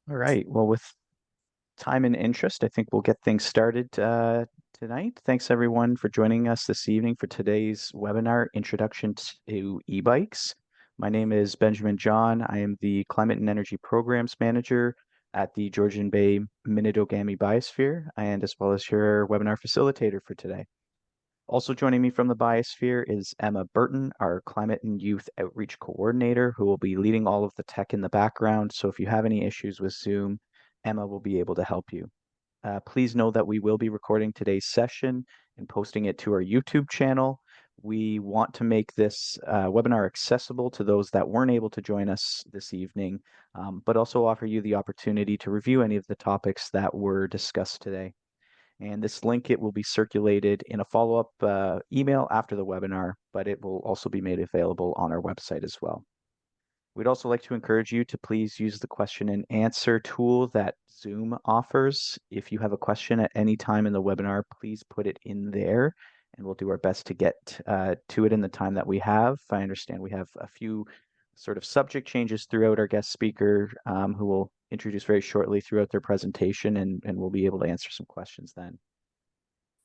All right. Well, with time and interest, I think we'll get things started tonight. Thanks everyone for joining us this evening for today's webinar, Introduction to E-Bikes. My name is Benjamin John. I am the Climate and Energy Programs Manager at the Georgian Bay Minidogami Biosphere, and as well as your webinar facilitator for today. Also joining me from the Biosphere is Emma Burton, our Climate and Youth Outreach Coordinator, who will be leading all of the tech in the background. So if you have any issues with Zoom, Emma will be able to help you. Please know that we will be recording today's session and posting it to our YouTube channel. We want to make this webinar accessible to those that weren't able to join us this evening, but also offer you the opportunity to review any of the topics that were discussed today. And this link, it will be circulated in a follow-up email after the webinar, but it will also be made available on our website as well. We'd also like to encourage you to please use the question and answer tool that Zoom offers. If you have a question at any time in the webinar, please put it in there and we'll do our best to get to it in the time that we have. I understand we have a few sort of subject changes throughout our guest speaker who will introduce very shortly throughout their presentation, and we'll be able to answer some questions then.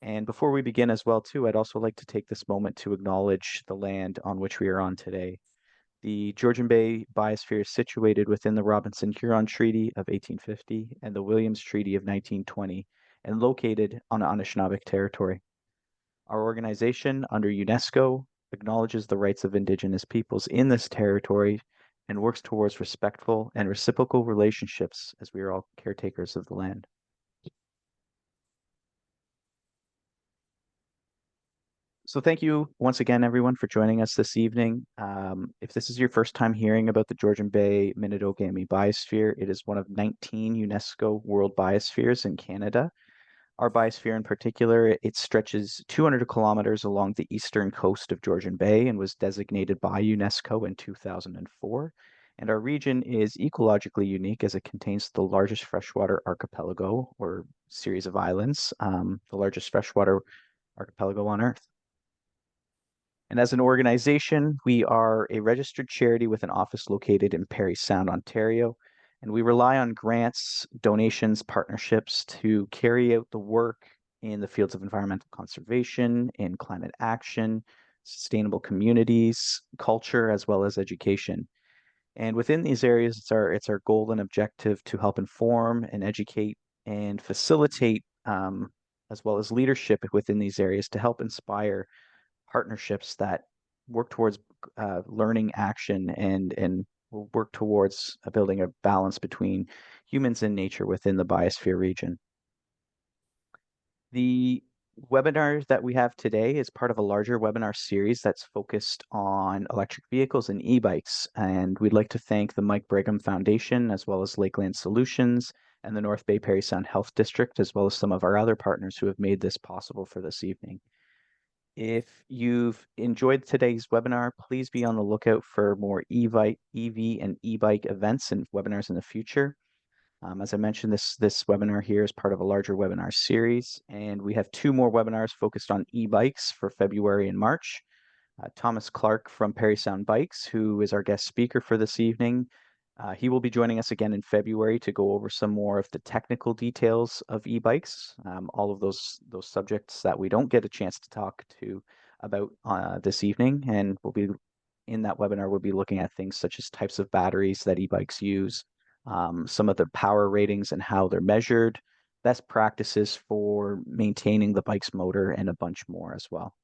And before we begin as well too, I'd also like to take this moment to acknowledge the land on which we are on today. The Georgian Bay Biosphere is situated within the Robinson-Huron Treaty of 1850 and the Williams Treaty of 1920 and located on Anishinaabe territory. Our organization, under UNESCO, acknowledges the rights of Indigenous peoples in this territory and works towards respectful and reciprocal relationships as we are all caretakers of the land. So thank you once again, everyone, for joining us this evening. If this is your first time hearing about the Georgian Bay Minidogami Biosphere, it is one of 19 UNESCO World Biospheres in Canada. Our biosphere in particular, it stretches 200 kilometers along the eastern coast of Georgian Bay and was designated by UNESCO in 2004. And our region is ecologically unique as it contains the largest freshwater archipelago or series of islands, the largest freshwater archipelago on Earth. And as an organization, we are a registered charity with an office located in Parry Sound, Ontario. And we rely on grants, donations, partnerships to carry out the work in the fields of environmental conservation, in climate action, sustainable communities, culture, as well as education. And within these areas, it's our goal and objective to help inform and educate and facilitate, as well as leadership within these areas to help inspire partnerships that work towards learning action and will work towards building a balance between humans and nature within the biosphere region. The webinar that we have today is part of a larger webinar series that's focused on electric vehicles and e-bikes. And we'd like to thank the Mike Brigham Foundation, as well as Lakeland Solutions and the North Bay Parry Sound Health District, as well as some of our other partners who have made this possible for this evening. If you've enjoyed today's webinar, please be on the lookout for more EV and e-bike events and webinars in the future. As I mentioned, this webinar here is part of a larger webinar series, and we have 2 more webinars focused on e-bikes for February and March. Thomas Clark from Parry Sound Bikes, who is our guest speaker for this evening, he will be joining us again in February to go over some more of the technical details of e-bikes, all of those subjects that we don't get a chance to talk to about this evening. And we'll be in that webinar, we'll be looking at things such as types of batteries that e-bikes use, some of the power ratings and how they're measured, best practices for maintaining the bike's motor, and a bunch more as well.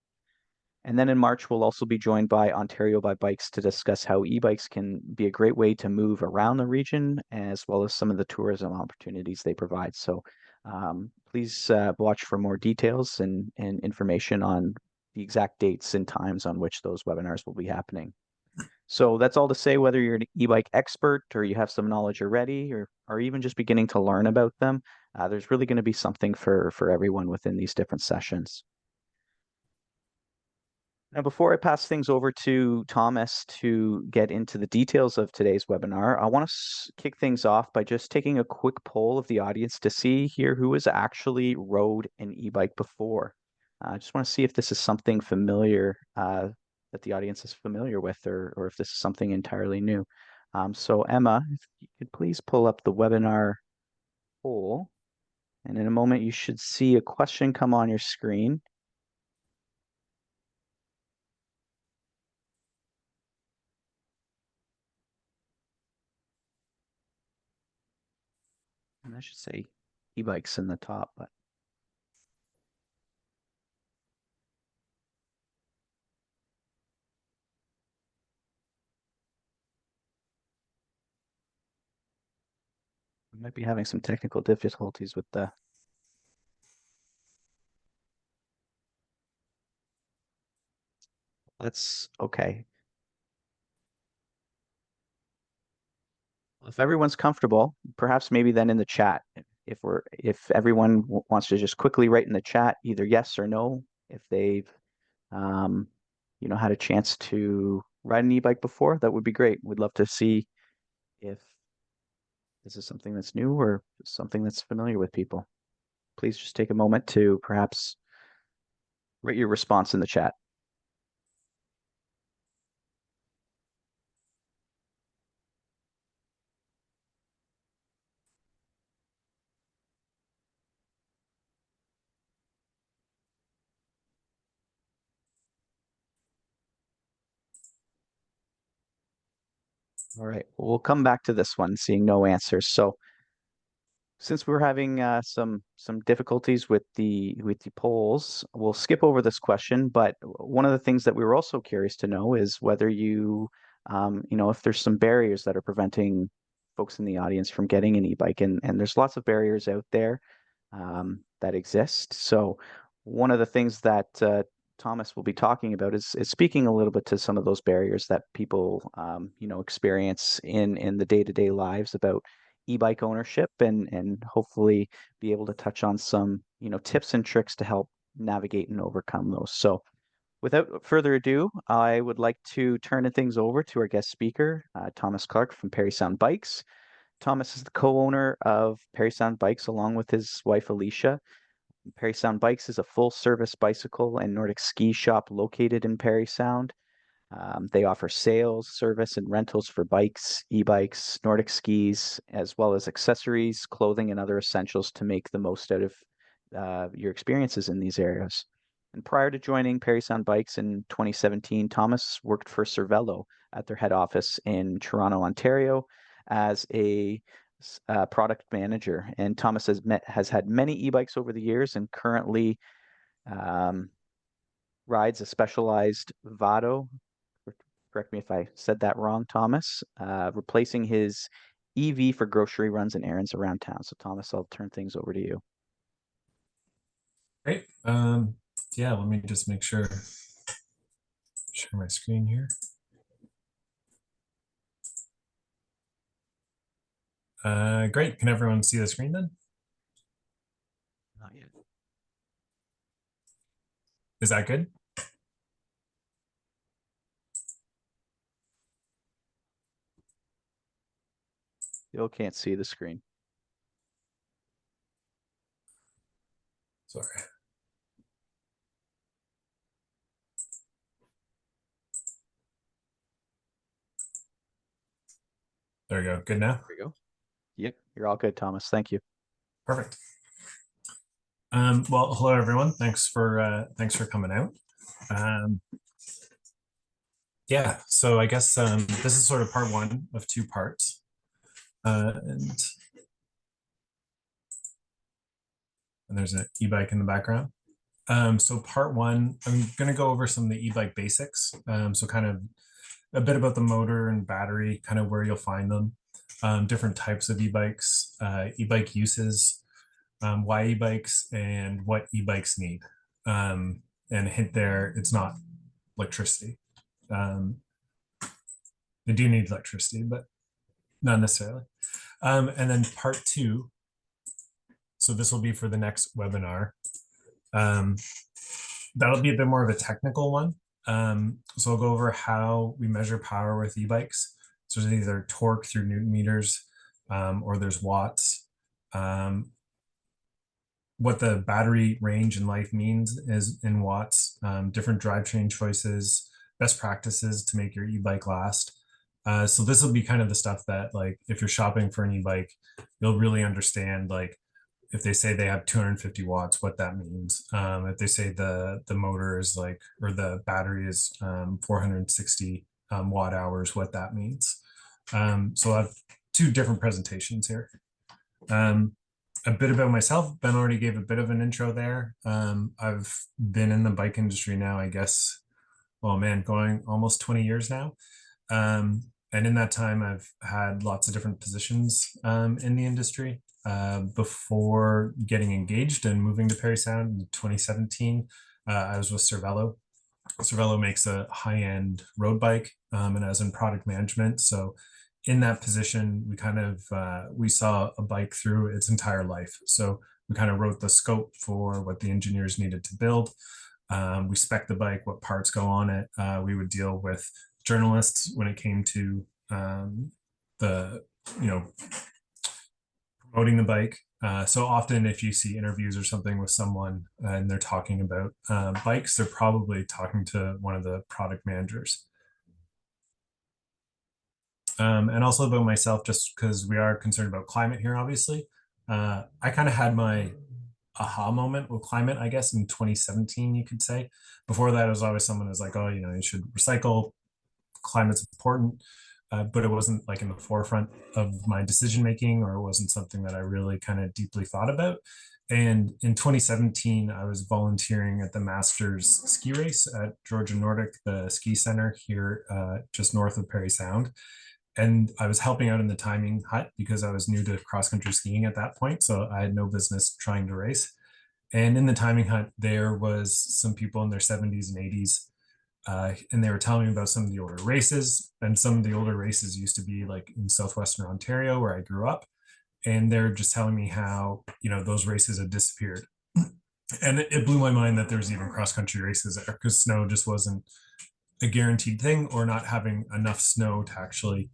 And then in March, we'll also be joined by Ontario by Bikes to discuss how e-bikes can be a great way to move around the region, as well as some of the tourism opportunities they provide. So please watch for more details and information on the exact dates and times on which those webinars will be happening. So that's all to say, whether you're an e-bike expert or you have some knowledge already, or even just beginning to learn about them, there's really going to be something for everyone within these different sessions. Now, before I pass things over to Thomas to get into the details of today's webinar, I want to kick things off by just taking a quick poll of the audience to see here who has actually rode an e-bike before. I just want to see if this is something familiar that the audience is familiar with, or if this is something entirely new. So Emma, if you could please pull up the webinar poll, and in a moment you should see a question come on your screen. And I should say e-bikes in the top, but we might be having some technical difficulties with the. That's okay. If everyone's comfortable, perhaps maybe then in the chat, if everyone wants to just quickly write in the chat either yes or no, if they've um, had a chance to ride an e-bike before, that would be great. We'd love to see if this is something that's new or something that's familiar with people. Please just take a moment to perhaps write your response in the chat. All right, we'll come back to this one, seeing no answers. So since we're having some difficulties with the polls, we'll skip over this question. But one of the things that we were also curious to know is whether if there's some barriers that are preventing folks in the audience from getting an e-bike, and there's lots of barriers out there that exist. So one of the things that Thomas will be talking about is speaking a little bit to some of those barriers that people experience in the day-to-day lives about e-bike ownership, and hopefully be able to touch on some tips and tricks to help navigate and overcome those. So without further ado, I would like to turn things over to our guest speaker, Thomas Clark from Parry Sound Bikes. Thomas is the co-owner of Parry Sound Bikes along with his wife Aleesha. Parry Sound Bikes is a full-service bicycle and Nordic ski shop located in Parry Sound. They offer sales, service, and rentals for bikes, e-bikes, Nordic skis, as well as accessories, clothing, and other essentials to make the most out of your experiences in these areas. And prior to joining Parry Sound Bikes in 2017, Thomas worked for Cervelo at their head office in Toronto, Ontario, as a product manager. And Thomas has had many e-bikes over the years, and currently um, rides a Specialized Vado. Correct me if I said that wrong, Thomas. Replacing his EV for grocery runs and errands around town. So Thomas, I'll turn things over to you. Great. Yeah, let me just make sure, share my screen here. Great. Can everyone see the screen then? Not yet. Is that good? Still can't see the screen. Sorry. There we go. Good now? There we go. Yep, you're all good, Thomas. Thank you. Perfect. Well, hello everyone. Thanks for coming out. Yeah, so I guess this is sort of part one of two parts. And there's an e-bike in the background. So part one, I'm going to go over some of the e-bike basics. So kind of a bit about the motor and battery, kind of where you'll find them, different types of e-bikes, e-bike uses, why e-bikes, and what e-bikes need. And a hint there, it's not electricity. They do need electricity, but not necessarily. And then part two, so this will be for the next webinar. That'll be a bit more of a technical one. So I'll go over how we measure power with e-bikes. So there's either torque through Newton meters, or there's watts. What the battery range and life means is in watts, different drivetrain choices, best practices to make your e-bike last. So this will be kind of the stuff that, like, if you're shopping for an e-bike, you'll really understand, like, if they say they have 250 watts, what that means. If they say the motor is like, or the battery is 460 watt hours, what that means. So I have two different presentations here. Um, a bit about myself. Ben already gave a bit of an intro there. I've been in the bike industry now, I guess, oh man, going almost 20 years now. And in that time, I've had lots of different positions in the industry. Before getting engaged and moving to Parry Sound in 2017, I was with Cervelo. Cervelo makes a high-end road bike, and as in product management. So in that position, we kind of we saw a bike through its entire life. So we kind of wrote the scope for what the engineers needed to build. We spec the bike, what parts go on it. We would deal with journalists when it came to the, you know, promoting the bike. So often, if you see interviews or something with someone and they're talking about bikes, they're probably talking to one of the product managers. And also about myself, just because we are concerned about climate here, obviously. I kind of had my aha moment with climate, I guess, in 2017, you could say. Before that, it was always someone who's like, oh, you know, you should recycle, climate's important. But it wasn't like in the forefront of my decision making, or it wasn't something that I really kind of deeply thought about. And in 2017, I was volunteering at the Masters ski race at Georgia Nordic, the ski center here just north of Parry Sound. And I was helping out in the timing hut because I was new to cross country skiing at that point. So I had no business trying to race. And in the timing hut, there was some people in their 70s and 80s. And they were telling me about some of the older races. And some of the older races used to be like in southwestern Ontario, where I grew up. And they're just telling me how, you know, those races had disappeared. And it blew my mind that there was even cross country races there, because snow just wasn't a guaranteed thing, or not having enough snow to actually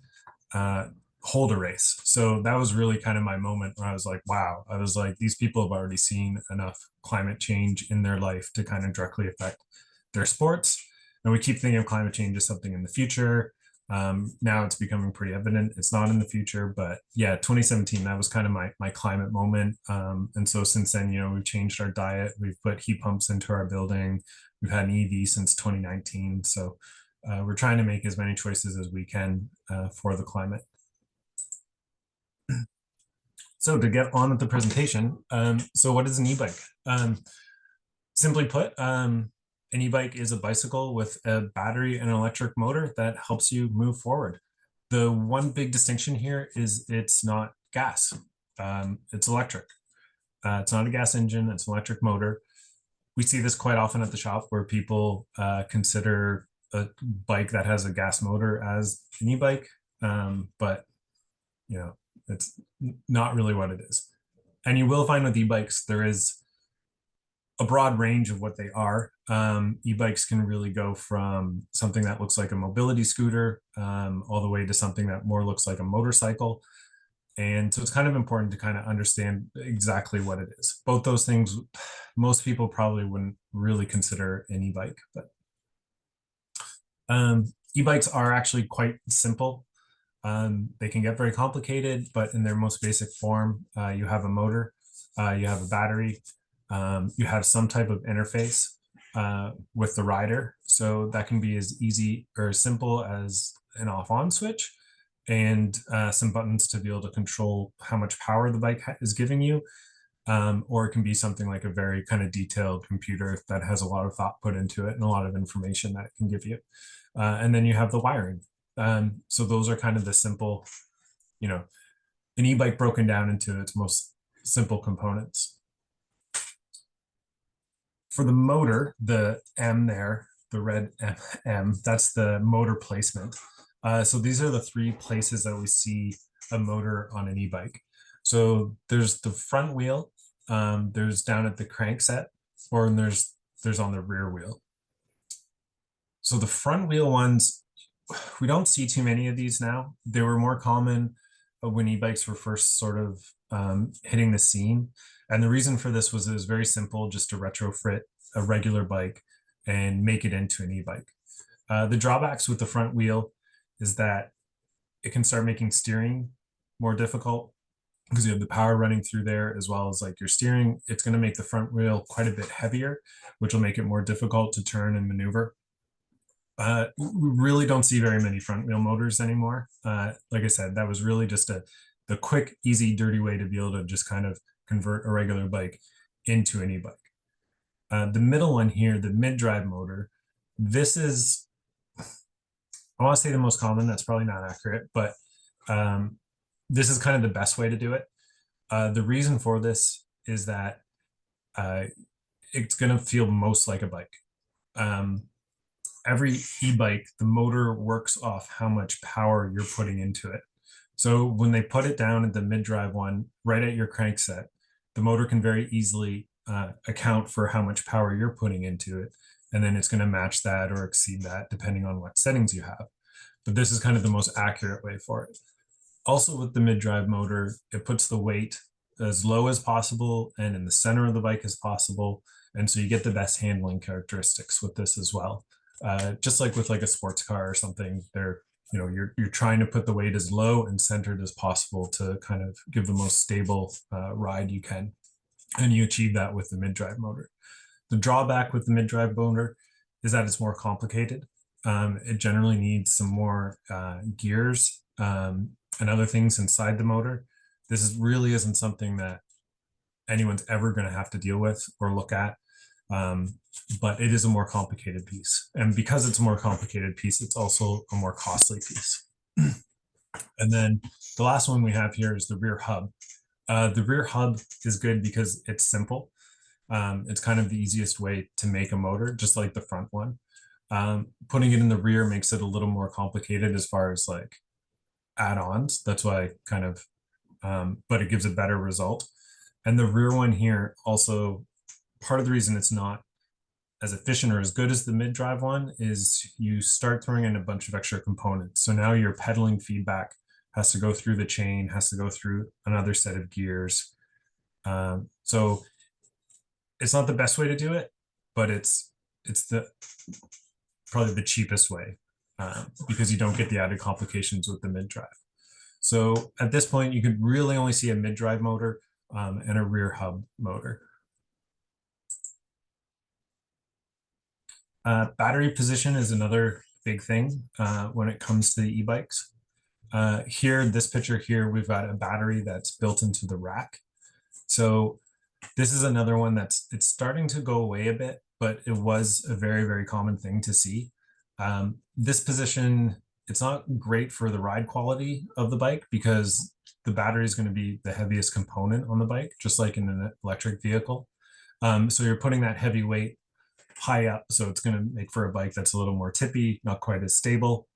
uh, hold a race. So that was really kind of my moment where I was like, wow, I was like, these people have already seen enough climate change in their life to kind of directly affect their sports. And we keep thinking of climate change as something in the future. Now it's becoming pretty evident it's not in the future, but yeah, 2017, that was kind of my climate moment. And so since then, you know, we've changed our diet. We've put heat pumps into our building. We've had an EV since 2019. So we're trying to make as many choices as we can for the climate. So to get on with the presentation, so what is an e-bike? Simply put, an e-bike is a bicycle with a battery and an electric motor that helps you move forward. The one big distinction here is it's not gas, it's electric. It's not a gas engine, it's an electric motor. We see this quite often at the shop, where people consider a bike that has a gas motor as an e-bike, but you know, it's not really what it is. And you will find with e-bikes, there is a broad range of what they are. E-bikes can really go from something that looks like a mobility scooter all the way to something that more looks like a motorcycle. And so it's kind of important to kind of understand exactly what it is. Both those things, most people probably wouldn't really consider an e-bike, but e-bikes are actually quite simple. They can get very complicated, but in their most basic form, you have a motor, you have a battery, you have some type of interface with the rider. So that can be as easy or as simple as an off-on switch, and some buttons to be able to control how much power the bike is giving you. Or it can be something like a very kind of detailed computer that has a lot of thought put into it and a lot of information that it can give you. And then you have the wiring. So those are kind of the simple, you know, an e-bike broken down into its most simple components. For the motor, the M there, the red M, that's the motor placement. So these are the three places that we see a motor on an e-bike. So there's the front wheel, there's down at the crankset, or there's on the rear wheel. So the front wheel ones, we don't see too many of these now. They were more common when e-bikes were first sort of hitting the scene. And the reason for this was it was very simple, just to retrofit a regular bike and make it into an e-bike. The drawbacks with the front wheel is that it can start making steering more difficult because you have the power running through there as well as like your steering. It's going to make the front wheel quite a bit heavier, which will make it more difficult to turn and maneuver. We really don't see very many front wheel motors anymore. Like I said, that was really just the quick, easy, dirty way to be able to just kind of convert a regular bike into an e-bike. The middle one here, the mid-drive motor, this is, I want to say the most common. That's probably not accurate, but this is kind of the best way to do it. The reason for this is that it's going to feel most like a bike. Every e-bike, the motor works off how much power you're putting into it. So when they put it down at the mid-drive one, right at your crankset, the motor can very easily account for how much power you're putting into it. And then it's going to match that or exceed that depending on what settings you have. But this is kind of the most accurate way for it. Also with the mid-drive motor, it puts the weight as low as possible and in the center of the bike as possible. And so you get the best handling characteristics with this as well. Just like with like a sports car or something, you're trying to put the weight as low and centered as possible to kind of give the most stable ride you can. And you achieve that with the mid-drive motor. The drawback with the mid-drive motor is that it's more complicated. It generally needs some more gears and other things inside the motor. Really isn't something that anyone's ever going to have to deal with or look at. But it is a more complicated piece. And because it's a more complicated piece, it's also a more costly piece. And then the last one we have here is the rear hub. The rear hub is good because it's simple. It's kind of the easiest way to make a motor, just like the front one. Putting it in the rear makes it a little more complicated as far as like add-ons. That's why kind of, but it gives a better result. And the rear one here also, part of the reason it's not as efficient or as good as the mid-drive one is you start throwing in a bunch of extra components. So now your pedaling feedback has to go through the chain, has to go through another set of gears. So it's not the best way to do it, but it's probably the cheapest way because you don't get the added complications with the mid-drive. So at this point, you could really only see a mid-drive motor and a rear hub motor. Battery position is another big thing when it comes to the e-bikes. Here, this picture here, we've got a battery that's built into the rack. So this is another one it's starting to go away a bit, but it was a very, very common thing to see. This position, it's not great for the ride quality of the bike because the battery is going to be the heaviest component on the bike, just like in an electric vehicle. So you're putting that heavy weight high up, so it's going to make for a bike that's a little more tippy, not quite as stable,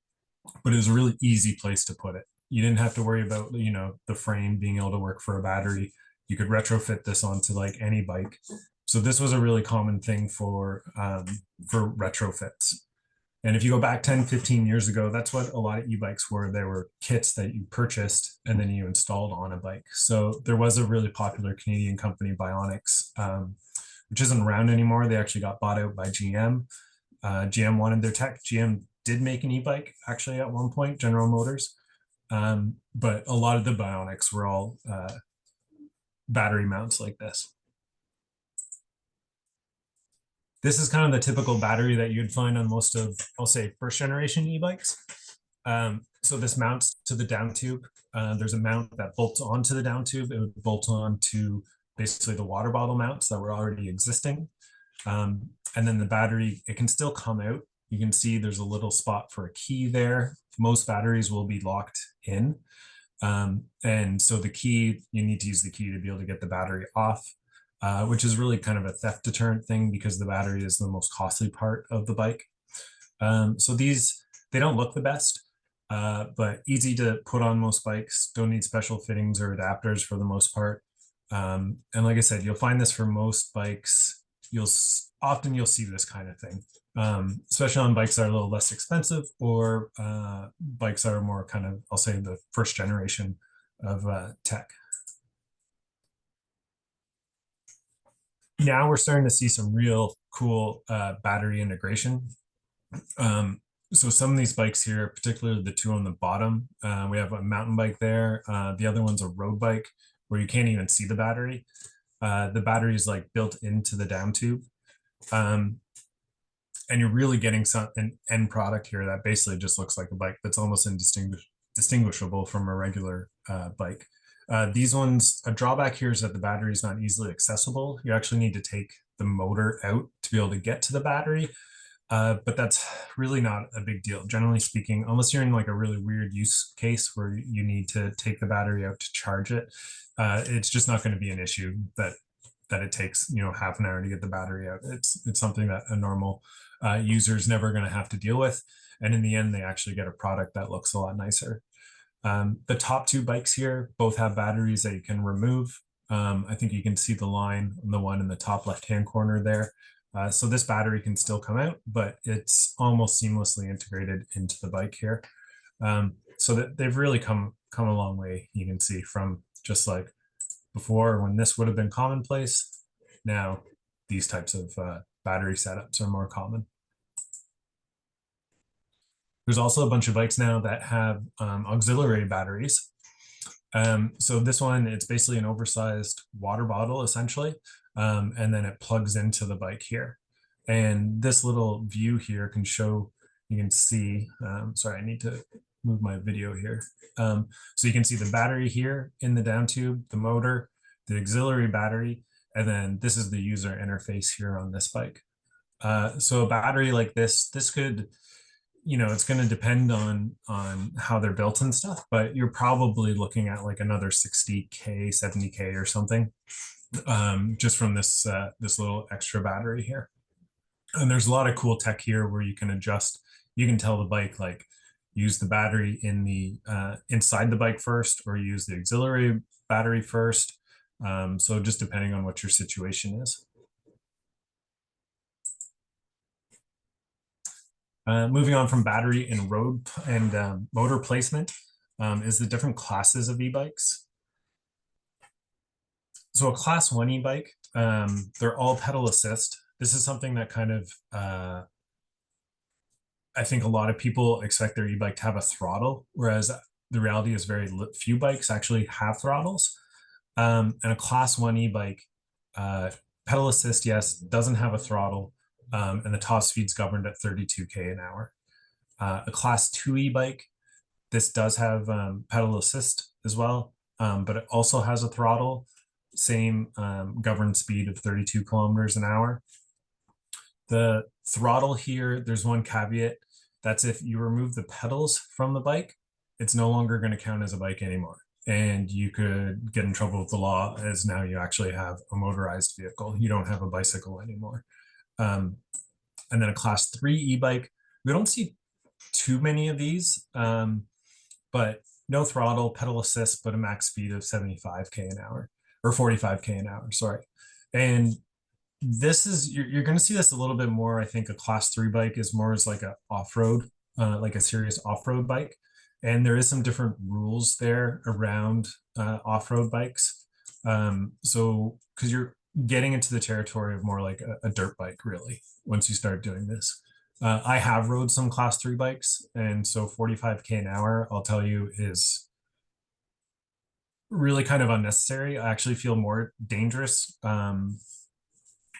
but it was a really easy place to put it. You didn't have to worry about, the frame being able to work for a battery. You could retrofit this onto like any bike. So this was a really common thing for retrofits. And if you go back 10, 15 years ago, that's what a lot of e-bikes were. They were kits that you purchased and then you installed on a bike. So there was a really popular Canadian company, Bionics, which isn't around anymore. They actually got bought out by GM. GM wanted their tech. GM did make an e-bike actually at one point, General Motors. But a lot of the Bionics were all battery mounts like this. This is kind of the typical battery that you'd find on most of, I'll say, first generation e-bikes. So this mounts to the down tube. There's a mount that bolts onto the down tube. It would bolt on to basically the water bottle mounts that were already existing. And then the battery, it can still come out. You can see there's a little spot for a key there. Most batteries will be locked in. And so the key, you need to use the key to be able to get the battery off, which is really kind of a theft deterrent thing because the battery is the most costly part of the bike. So these, they don't look the best, but easy to put on most bikes, don't need special fittings or adapters for the most part. And like I said, you'll find this for most bikes. Often you'll see this kind of thing, especially on bikes that are a little less expensive or bikes that are more kind of, I'll say, the first generation of tech. Now we're starting to see some real cool battery integration. So some of these bikes here, particularly the two on the bottom, we have a mountain bike there. The other one's a road bike where you can't even see the battery. The battery is like built into the down tube. Um, and you're really getting an end product here that basically just looks like a bike that's almost distinguishable from a regular bike. These ones, a drawback here is that the battery is not easily accessible. You actually need to take the motor out to be able to get to the battery. But that's really not a big deal. Generally speaking, unless you're in like a really weird use case where you need to take the battery out to charge it, it's just not going to be an issue that it takes, you know, half an hour to get the battery out. It's something that a normal user is never going to have to deal with. And in the end, they actually get a product that looks a lot nicer. The top two bikes here both have batteries that you can remove. I think you can see the line on the one in the top left-hand corner there. So this battery can still come out, but it's almost seamlessly integrated into the bike here. So that they've really come a long way. You can see from just like before when this would have been commonplace. Now these types of battery setups are more common. There's also a bunch of bikes now that have auxiliary batteries. So this one, it's basically an oversized water bottle essentially, and then it plugs into the bike here. And this little view here can show, you can see, sorry, I need to move my video here. So you can see the battery here in the down tube, the motor, the auxiliary battery, and then this is the user interface here on this bike. So a battery like this could, you know, it's going to depend on how they're built and stuff, but you're probably looking at like another 60K, 70K or something, just from this this little extra battery here. And there's a lot of cool tech here where you can adjust. You can tell the bike like use the battery in the inside the bike first, or use the auxiliary battery first. So just depending on what your situation is. Moving on from battery and road and motor placement is the different classes of e-bikes. So a class 1 e-bike, they're all pedal assist. This is something that kind of, I think a lot of people expect their e-bike to have a throttle, whereas the reality is very few bikes actually have throttles. And a class 1 e-bike, pedal assist, yes, doesn't have a throttle. And the top speed's governed at 32K an hour. A class 2 e-bike, this does have pedal assist as well, but it also has a throttle, same governed speed of 32 kilometers an hour. The throttle here, there's one caveat. That's if you remove the pedals from the bike, it's no longer going to count as a bike anymore. And you could get in trouble with the law, as now you actually have a motorized vehicle. You don't have a bicycle anymore. And then a class 3 e-bike, we don't see too many of these, but no throttle, pedal assist, but a max speed of 75K an hour, or 45K an hour, sorry. And this is, you're going to see this a little bit more. I think a class 3 bike is more as like a off-road, like a serious off-road bike. And there is some different rules there around off-road bikes. So, because you're getting into the territory of more like a dirt bike, really, once you start doing this. I have rode some class 3 bikes, and so 45K an hour, I'll tell you, is really kind of unnecessary. I actually feel more dangerous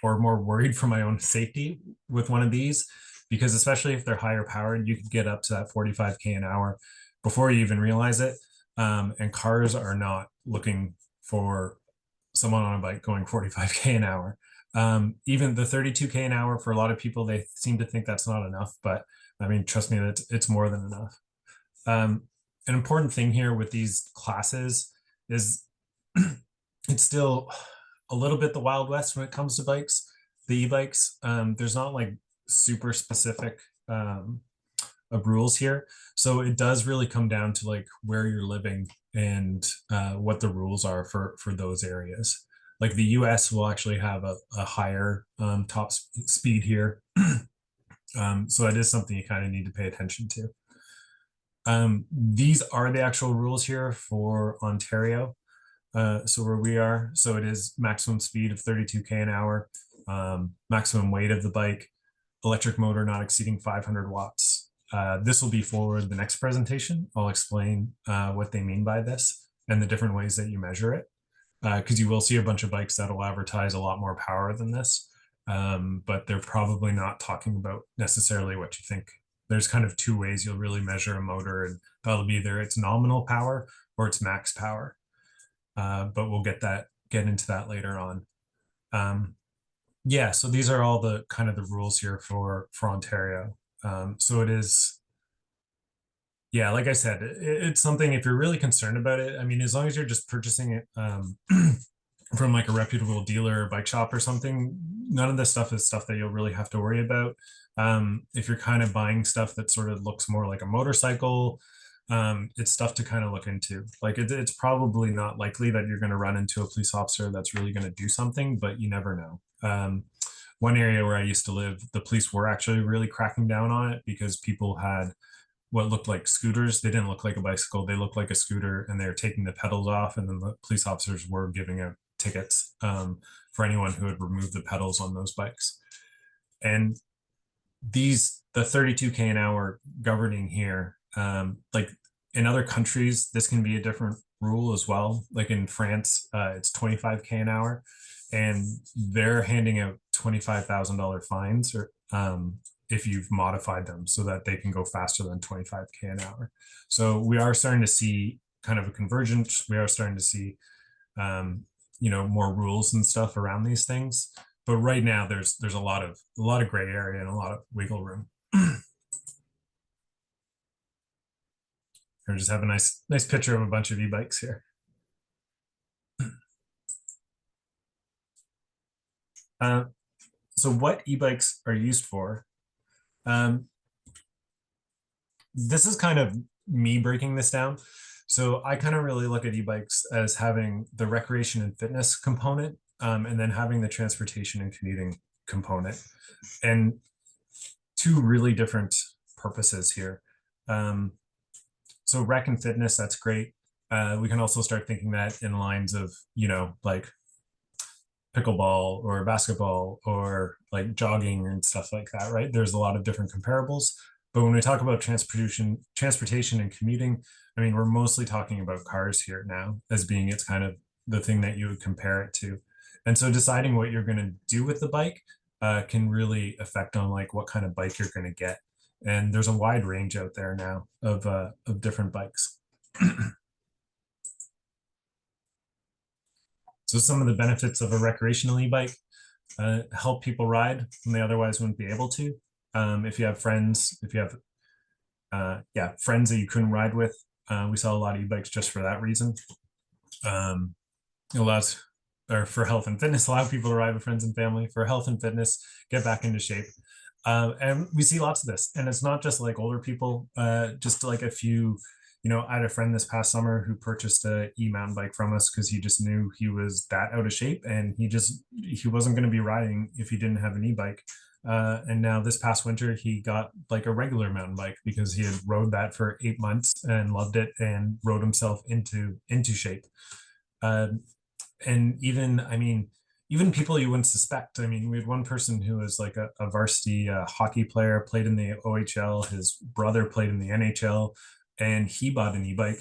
or more worried for my own safety with one of these, because especially if they're higher powered, you could get up to that 45K an hour before you even realize it. And cars are not looking for someone on a bike going 45K an hour. Even the 32K an hour, for a lot of people, they seem to think that's not enough, but I mean, trust me, that it's more than enough. An important thing here with these classes is it's still a little bit the Wild West when it comes to bikes, the e-bikes. There's not like super specific of rules here. So it does really come down to like where you're living and what the rules are for those areas. Like the US will actually have a higher top speed here. So it is something you kind of need to pay attention to. These are the actual rules here for Ontario. So where we are, so it is maximum speed of 32K an hour, maximum weight of the bike, electric motor not exceeding 500 watts. This will be for the next presentation. I'll explain what they mean by this and the different ways that you measure it. Because you will see a bunch of bikes that'll advertise a lot more power than this, but they're probably not talking about necessarily what you think. There's kind of two ways you'll really measure a motor, and that'll be either its nominal power or its max power. But we'll get into that later on. Yeah, so these are all the kind of the rules here for Ontario. So it is, yeah, like I said, it's something if you're really concerned about it. I mean, as long as you're just purchasing it from like a reputable dealer or bike shop or something, none of this stuff is stuff that you'll really have to worry about. If you're kind of buying stuff that sort of looks more like a motorcycle, it's stuff to kind of look into. Like it's probably not likely that you're going to run into a police officer that's really going to do something, but you never know. One area where I used to live, the police were actually really cracking down on it because people had what looked like scooters. They didn't look like a bicycle. They looked like a scooter, and they were taking the pedals off. And then the police officers were giving out tickets for anyone who had removed the pedals on those bikes. And the 32K an hour governing here, like in other countries, this can be a different rule as well. Like in France, it's 25K an hour, and they're handing out $25,000 fines or if you've modified them so that they can go faster than 25K an hour. So we are starting to see kind of a convergence. We are starting to see, more rules and stuff around these things. But right now, there's a lot of gray area and a lot of wiggle room. I just have a nice picture of a bunch of e-bikes here. So what e-bikes are used for? This is kind of me breaking this down. So I kind of really look at e-bikes as having the recreation and fitness component, and then having the transportation and commuting component, and two really different purposes here. So rec and fitness, that's great. We can also start thinking that in lines of, like pickleball or basketball or like jogging and stuff like that, right? There's a lot of different comparables. But when we talk about transportation and commuting, I mean, we're mostly talking about cars here now as being it's kind of the thing that you would compare it to. And so deciding what you're going to do with the bike can really affect on like what kind of bike you're going to get. And there's a wide range out there now of different bikes. So some of the benefits of a recreational e-bike, help people ride when they otherwise wouldn't be able to. If you have friends, friends that you couldn't ride with, we sell a lot of e-bikes just for that reason. It allows, or for health and fitness, allow people to ride with friends and family. For health and fitness, get back into shape. And we see lots of this, and it's not just like older people, just like a few, I had a friend this past summer who purchased a e-mountain bike from us because he just knew he was that out of shape, and he wasn't going to be riding if he didn't have an e-bike. And now this past winter, he got like a regular mountain bike because he had rode that for 8 months and loved it and rode himself into shape. And even people you wouldn't suspect. I mean, we had one person who was like a varsity hockey player, played in the OHL. His brother played in the NHL, and he bought an e-bike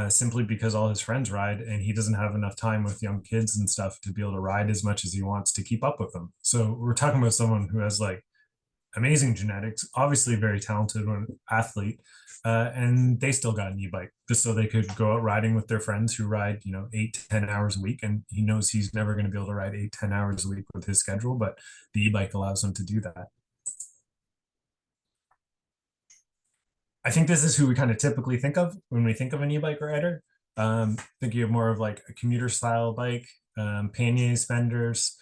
simply because all his friends ride, and he doesn't have enough time with young kids and stuff to be able to ride as much as he wants to keep up with them. So we're talking about someone who has like amazing genetics, obviously very talented athlete, and they still got an e-bike just so they could go out riding with their friends who ride 8-10 hours a week, and he knows he's never going to be able to ride 8-10 hours a week with his schedule, but the e-bike allows him to do that. I think this is who we kind of typically think of when we think of an e-bike rider. Thinking of more of like a commuter style bike, panniers, fenders,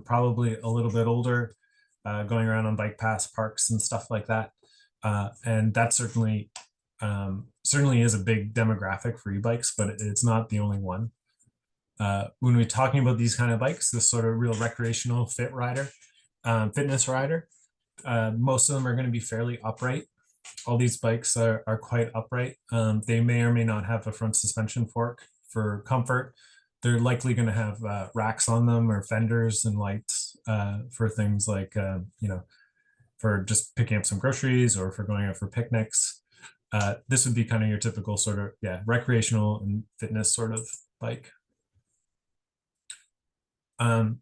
probably a little bit older, going around on bike paths, parks, and stuff like that. And that certainly is a big demographic for e-bikes, but it's not the only one. When we're talking about these kind of bikes, this sort of real recreational fitness rider, most of them are going to be fairly upright. All these bikes are quite upright. They may or may not have a front suspension fork for comfort. They're likely going to have racks on them or fenders and lights for things like, for just picking up some groceries or for going out for picnics. This would be kind of your typical sort of, yeah, recreational and fitness sort of bike. Um,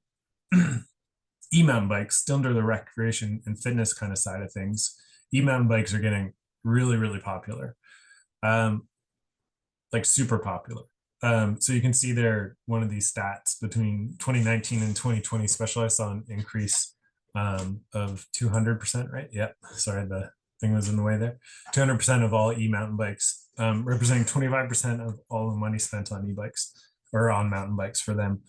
e-mountain bikes, still under the recreation and fitness kind of side of things. E-mountain bikes are getting really, really popular, like super popular. So you can see there one of these stats between 2019 and 2020. Specialized saw an increase of 200%, right? Yep. Sorry, the thing was in the way there. 200% of all e-mountain bikes, representing 25% of all the money spent on e-bikes or on mountain bikes for them.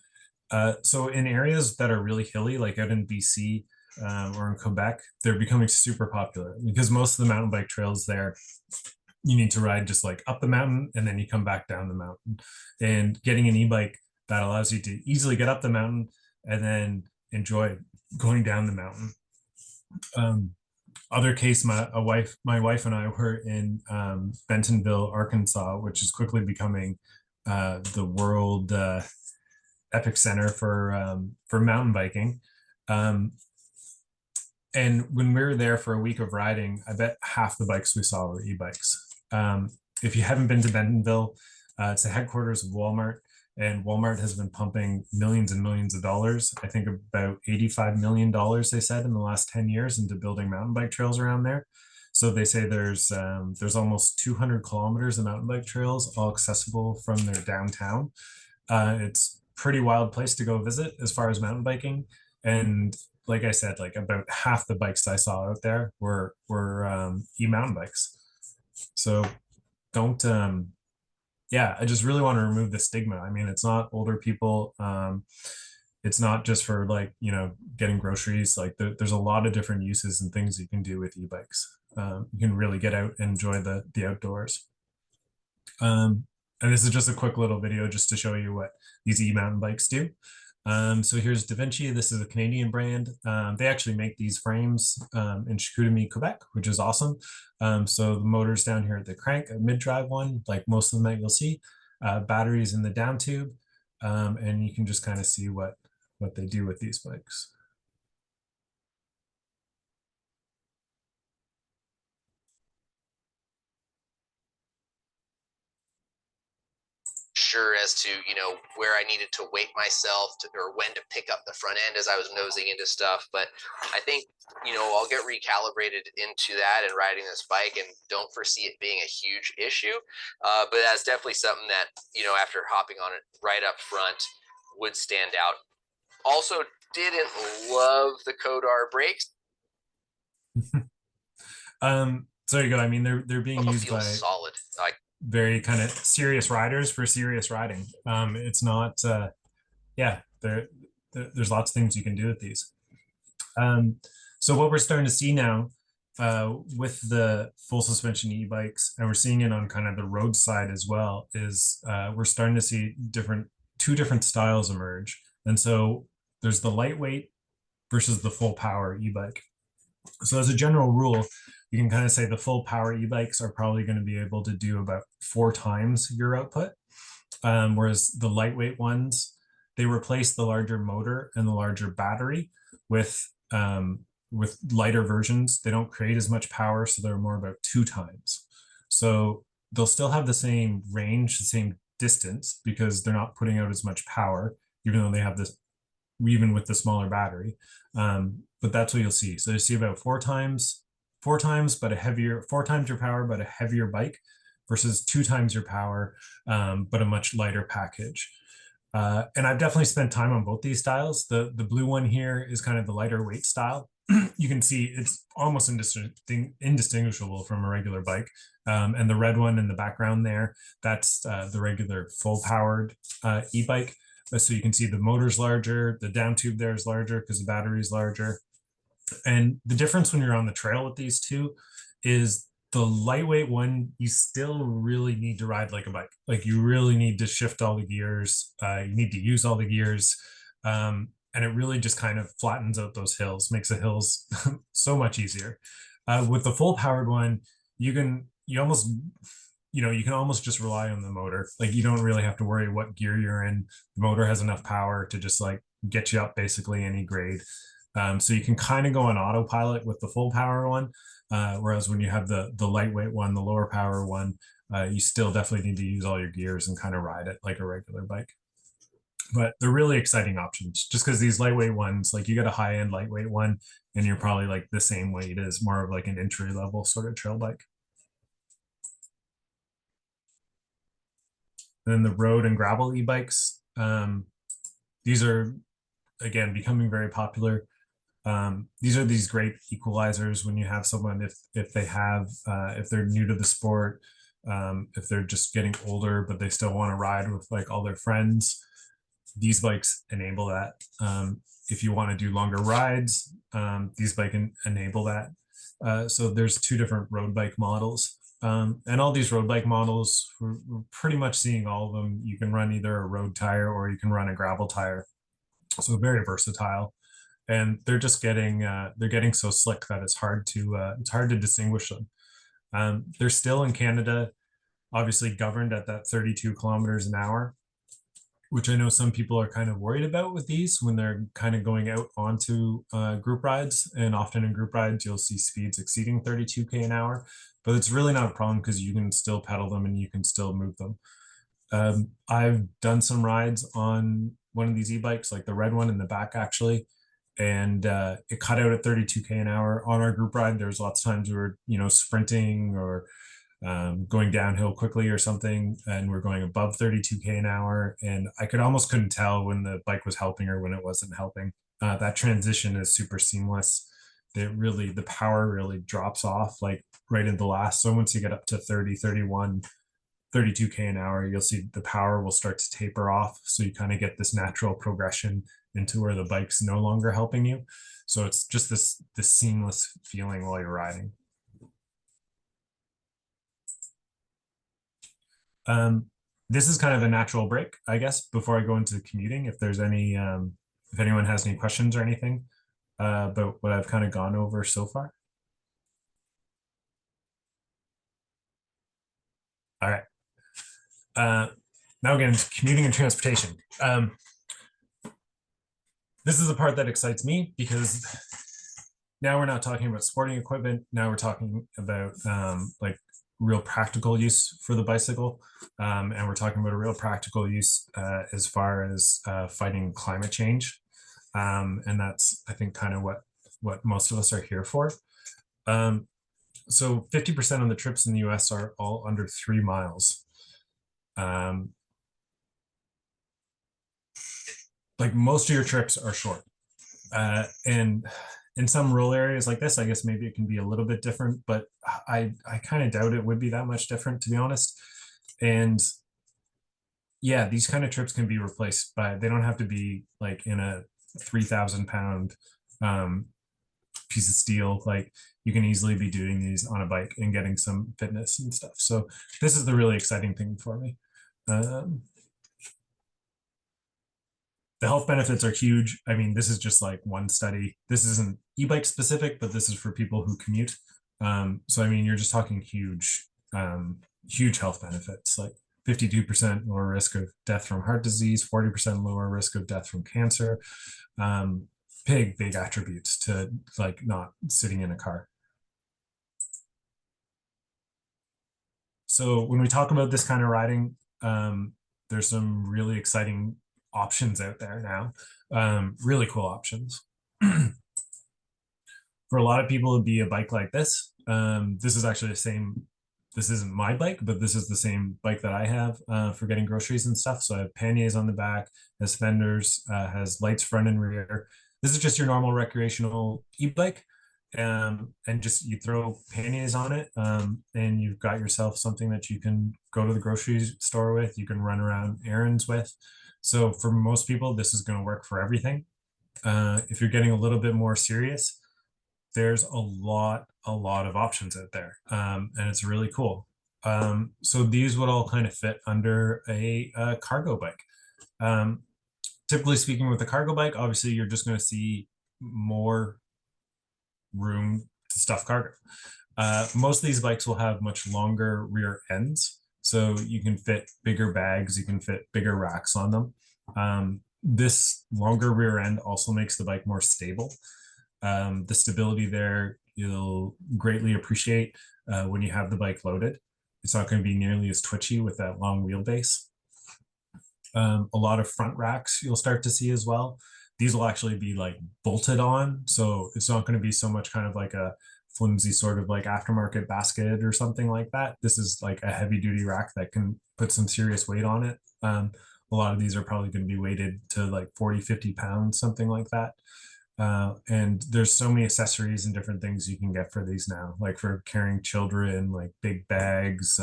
So in areas that are really hilly, like out in BC or in Quebec, they're becoming super popular because most of the mountain bike trails there, you need to ride just like up the mountain and then you come back down the mountain. And getting an e-bike that allows you to easily get up the mountain and then enjoy going down the mountain. Other case, my wife and I were in Bentonville, Arkansas, which is quickly becoming the world epic center for mountain biking. And when we were there for a week of riding, I bet half the bikes we saw were e-bikes. If you haven't been to Bentonville, it's the headquarters of Walmart, and Walmart has been pumping millions and millions of dollars. I think about $85 million, they said, in the last 10 years into building mountain bike trails around there. So they say there's almost 200 kilometers of mountain bike trails, all accessible from their downtown. It's pretty wild place to go visit as far as mountain biking. And like I said, like about half the bikes I saw out there were e-mountain bikes. So don't yeah, I just really want to remove the stigma. I mean, it's not older people. It's not just for like, you know, getting groceries. Like there's a lot of different uses and things you can do with e-bikes. You can really get out and enjoy the outdoors. And this is just a quick little video just to show you what these e-mountain bikes do. So here's Da Vinci. This is a Canadian brand. They actually make these frames in Chicoutimi, Quebec, which is awesome. So the motor's down here at the crank, a mid-drive one, like most of them that you'll see. Batteries in the down tube. And you can just kind of see what they do with these bikes. Sure as to where I needed to weight myself or when to pick up the front end as I was nosing into stuff. But I think I'll get recalibrated into that and riding this bike, and don't foresee it being a huge issue. But that's definitely something that after hopping on it right up front would stand out. Also, didn't love the Kodar brakes. So there you go. I mean, they're being used by solid. Like very kind of serious riders for serious riding. It's not, yeah, there's lots of things you can do with these. So what we're starting to see now with the full suspension e-bikes, and we're seeing it on kind of the roadside as well, is we're starting to see two different styles emerge. And so there's the lightweight versus the full power e-bike. So as a general rule, you can kind of say the full power e-bikes are probably going to be able to do about 4 times your output. Whereas the lightweight ones, they replace the larger motor and the larger battery with lighter versions. They don't create as much power, so they're more about 2 times. So they'll still have the same range, the same distance, because they're not putting out as much power, even though they have this, even with the smaller battery. But that's what you'll see. So you see about 4 times, but a heavier, 4 times your power, but a heavier bike, versus 2 times your power, but a much lighter package. And I've definitely spent time on both these styles. The blue one here is kind of the lighter weight style. You can see it's almost indistinguishable from a regular bike. And the red one in the background there, that's the regular full powered e-bike. So you can see the motor's larger, the down tube there is larger because the battery is larger. And the difference when you're on the trail with these two is the lightweight one, you still really need to ride like a bike. Like you really need to shift all the gears. You need to use all the gears. And it really just kind of flattens out those hills, makes the hills so much easier. With the full powered one, you can almost just rely on the motor. Like you don't really have to worry what gear you're in. The motor has enough power to just like get you up basically any grade. So you can kind of go on autopilot with the full power one, whereas when you have the lightweight one, the lower power one, you still definitely need to use all your gears and kind of ride it like a regular bike. But they're really exciting options just because these lightweight ones, like you get a high-end lightweight one and you're probably like the same weight as more of like an entry level sort of trail bike. And then the road and gravel e-bikes, these are again becoming very popular. These are these great equalizers when you have someone, if they have if they're new to the sport, if they're just getting older but they still want to ride with like all their friends. These bikes enable that. If you want to do longer rides, these bikes can enable that. So there's two different road bike models. And all these road bike models, we're pretty much seeing all of them. You can run either a road tire or you can run a gravel tire. So very versatile. And they're just getting they're getting so slick that it's hard to distinguish them. They're still in Canada, obviously governed at that 32 kilometers an hour, which I know some people are kind of worried about with these when they're kind of going out onto group rides. And often in group rides, you'll see speeds exceeding 32K an hour, but it's really not a problem because you can still pedal them and you can still move them. I've done some rides on one of these e-bikes, like the red one in the back actually, and it cut out at 32K an hour. On our group ride, there's lots of times we were, sprinting or going downhill quickly or something, and we're going above 32K an hour, and I couldn't tell when the bike was helping or when it wasn't helping. That transition is super seamless. The power really drops off like right in the last. So once you get up to 30, 31, 32K an hour, you'll see the power will start to taper off. So you kind of get this natural progression into where the bike's no longer helping you. So it's just this seamless feeling while you're riding. This is kind of a natural break, I guess, before I go into commuting. If there's any, if anyone has any questions or anything about what I've kind of gone over so far. All right. Now again, into commuting and transportation. This is the part that excites me because now we're not talking about sporting equipment. Now we're talking about like real practical use for the bicycle. And we're talking about a real practical use as far as fighting climate change. And that's, I think, kind of what most of us are here for. So 50% of the trips in the US are all under 3 miles. Like most of your trips are short. And in some rural areas like this, I guess maybe it can be a little bit different, but I kind of doubt it would be that much different, to be honest. And yeah, these kind of trips can be replaced by, they don't have to be like in a 3,000 pound piece of steel. Like you can easily be doing these on a bike and getting some fitness and stuff. So this is the really exciting thing for me. The health benefits are huge. I mean, this is just like one study. This isn't e-bike specific, but this is for people who commute. So I mean, you're just talking huge, huge health benefits, like 52% lower risk of death from heart disease, 40% lower risk of death from cancer. Big attributes to like not sitting in a car. So when we talk about this kind of riding, there's some really exciting options out there now, really cool options. For a lot of people, it'd be a bike like this. This is actually the same. This isn't my bike, but this is the same bike that I have for getting groceries and stuff. So I have panniers on the back, has fenders, has lights front and rear. This is just your normal recreational e-bike. And just you throw panniers on it, and you've got yourself something that you can go to the grocery store with. You can run around errands with. So for most people, this is going to work for everything. If you're getting a little bit more serious, there's a lot of options out there, and it's really cool. So these would all kind of fit under a cargo bike. Typically speaking, with a cargo bike, obviously you're just going to see more room to stuff cargo. Most of these bikes will have much longer rear ends, so you can fit bigger bags, you can fit bigger racks on them. This longer rear end also makes the bike more stable. The stability there, you'll greatly appreciate when you have the bike loaded. It's not going to be nearly as twitchy with that long wheelbase. A lot of front racks you'll start to see as well. These will actually be like bolted on, so it's not going to be so much kind of like a flimsy sort of like aftermarket basket or something like that. This is like a heavy duty rack that can put some serious weight on it. A lot of these are probably going to be weighted to like 40-50 pounds, something like that. And there's so many accessories and different things you can get for these now, like for carrying children, like big bags.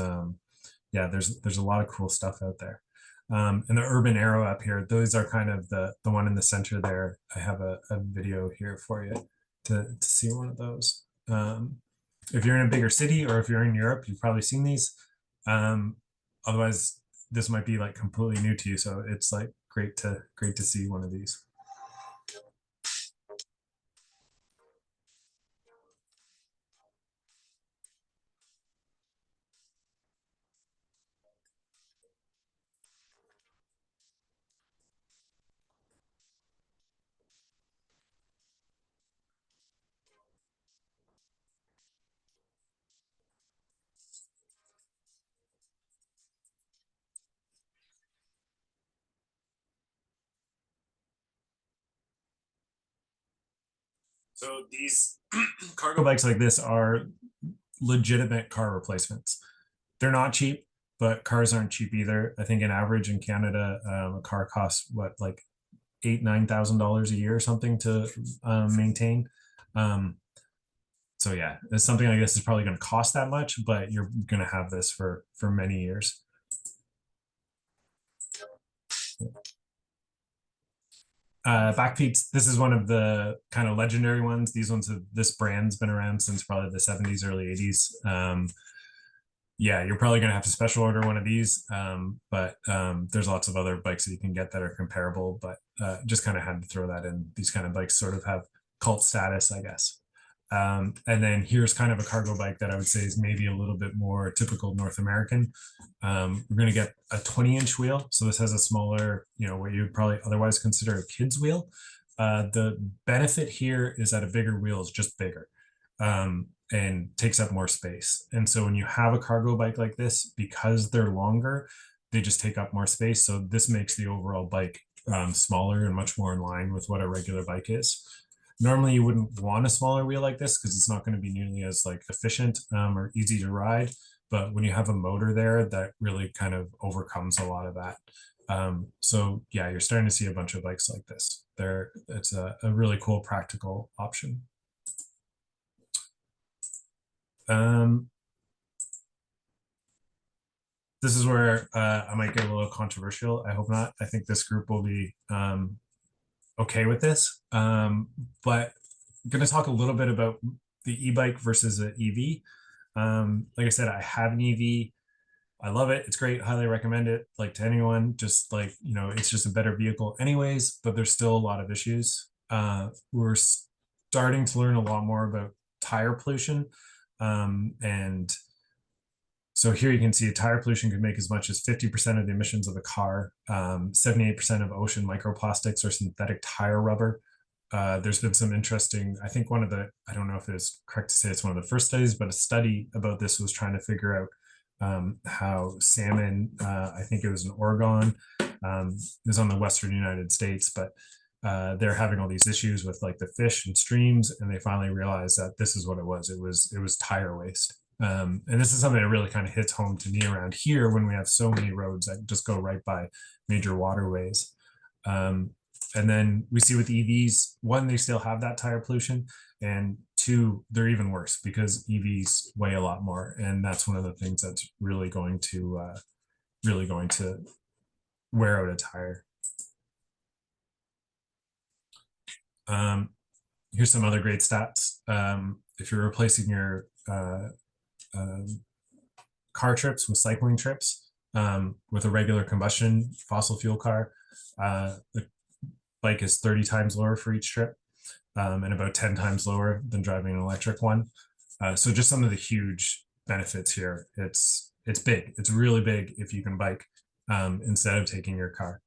Yeah, there's a lot of cool stuff out there. And the Urban Arrow up here, those are kind of the one in the center there. I have a video here for you to see one of those. If you're in a bigger city or if you're in Europe, you've probably seen these. Otherwise, this might be like completely new to you. So it's like great to see one of these. So these cargo bikes like this are legitimate car replacements. They're not cheap, but cars aren't cheap either. I think an average in Canada, a car costs what, like $8,000-9,000 a year or something to maintain. So yeah, it's something like this is probably going to cost that much, but you're going to have this for many years. Back feet, this is one of the kind of legendary ones. These ones have, this brand's been around since probably the 70s, early 80s. Yeah, you're probably going to have to special order one of these, but there's lots of other bikes that you can get that are comparable, but just kind of had to throw that in. These kind of bikes sort of have cult status, I guess. And then here's kind of a cargo bike that I would say is maybe a little bit more typical North American. We're going to get a 20-inch wheel. So this has a smaller, what you'd probably otherwise consider a kid's wheel. The benefit here is that a bigger wheel is just bigger and takes up more space. And so when you have a cargo bike like this, because they're longer, they just take up more space. So this makes the overall bike smaller and much more in line with what a regular bike is. Normally you wouldn't want a smaller wheel like this because it's not going to be nearly as like efficient or easy to ride. But when you have a motor there, that really kind of overcomes a lot of that. So yeah, you're starting to see a bunch of bikes like this. It's a really cool practical option. This is where I might get a little controversial. I hope not. I think this group will be okay with this. But I'm going to talk a little bit about the e-bike versus an EV. Like I said, I have an EV. I love it. It's great. Highly recommend it. Like to anyone, just like, it's just a better vehicle anyways, but there's still a lot of issues. We're starting to learn a lot more about tire pollution. And so here you can see tire pollution can make as much as 50% of the emissions of a car. 78% of ocean microplastics are synthetic tire rubber. There's been some interesting, I think I don't know if it's correct to say it's one of the first studies, but a study about this was trying to figure out how salmon, I think it was in Oregon, is on the Western United States, but they're having all these issues with like the fish and streams, and they finally realized that this is what it was. It was tire waste. And this is something that really kind of hits home to me around here when we have so many roads that just go right by major waterways. And then we see with EVs, one, they still have that tire pollution, and two, they're even worse because EVs weigh a lot more, and that's one of the things that's really going to wear out a tire. Here's some other great stats. If you're replacing your car trips with cycling trips with a regular combustion fossil fuel car, the bike is 30 times lower for each trip and about 10 times lower than driving an electric one. So just some of the huge benefits here. It's big. It's really big if you can bike instead of taking your car.